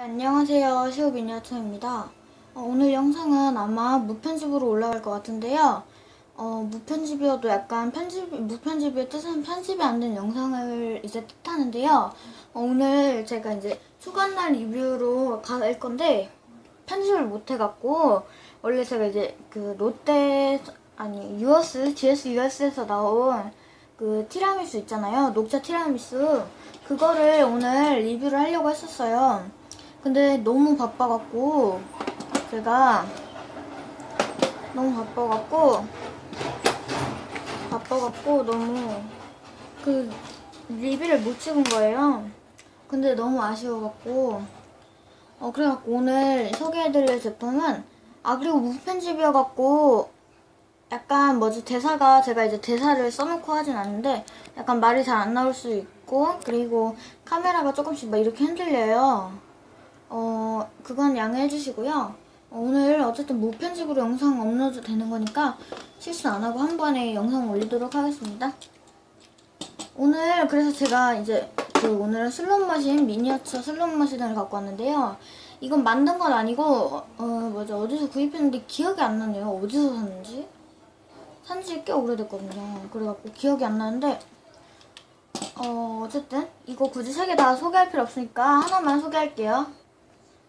안녕하세요. 시오미니어처입니다. 오늘 영상은 아마 무편집으로 올라갈 것 같은데요. 무편집이어도 약간 무편집의 뜻은 편집이 안 된 영상을 이제 뜻하는데요. 오늘 제가 이제 휴관날 리뷰로 갈 건데, 편집을 못 해갖고, 원래 제가 이제 그 GS US에서 나온 그 티라미수 있잖아요. 녹차 티라미수. 그거를 오늘 리뷰를 하려고 했었어요. 근데 너무 바빠갖고 제가 너무 바빠갖고 너무 그 리뷰를 못 찍은 거예요. 근데 너무 아쉬워갖고 그래갖고 오늘 소개해드릴 제품은 그리고 무편집이어갖고 약간 대사가 제가 이제 대사를 써놓고 하진 않는데 약간 말이 잘 안 나올 수 있고, 그리고 카메라가 조금씩 막 이렇게 흔들려요. 그건 양해해 주시고요. 오늘 어쨌든 무편집으로 영상 업로드 되는 거니까 실수 안 하고 한 번에 영상 올리도록 하겠습니다. 오늘 그래서 제가 이제 오늘은 슬롯머신, 미니어처 슬롯머신을 갖고 왔는데요. 이건 만든 건 아니고 어디서 구입했는데 기억이 안 나네요. 어디서 샀는지. 산지 꽤 오래됐거든요. 그래갖고 기억이 안 나는데 어쨌든 이거 굳이 3개 다 소개할 필요 없으니까 하나만 소개할게요.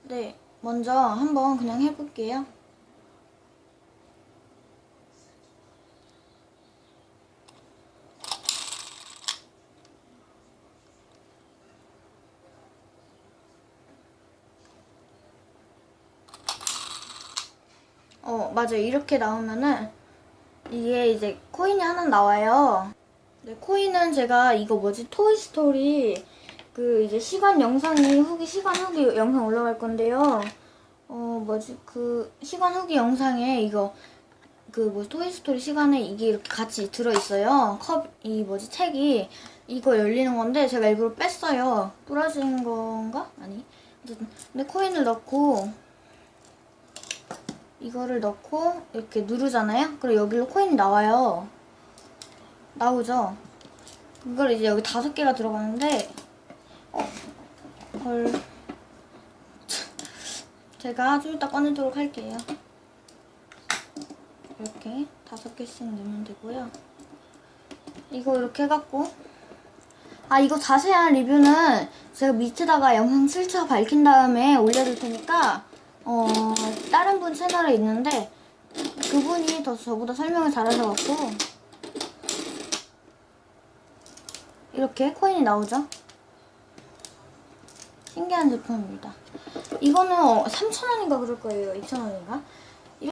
네, 먼저 한번 그냥 해볼게요. 맞아요. 이렇게 나오면은 이게 이제 코인이 하나 나와요. 네, 코인은 제가 이거 토이스토리 이제 시간 후기 영상 올라갈 건데요. 시간 후기 영상에 이거 토이스토리 시간에 이게 이렇게 같이 들어있어요. 책이. 이거 열리는 건데 제가 일부러 뺐어요. 부러진 건가? 아니. 어쨌든. 근데 코인을 넣고, 이거를 넣고, 이렇게 누르잖아요? 그리고 여기로 코인이 나와요. 나오죠? 이걸 이제 여기 5개가 들어가는데, 제가 좀 이따 꺼내도록 할게요. 이렇게 5개씩 넣으면 되고요. 이거 이렇게 해갖고, 이거 자세한 리뷰는 제가 밑에다가 영상 출처 밝힌 다음에 올려둘 테니까 다른 분 채널에 있는데 그분이 더 저보다 설명을 잘하셔갖고 이렇게 코인이 나오죠. 신기한 제품입니다. 이거는 3,000원인가 그럴 거예요. 2,000원인가?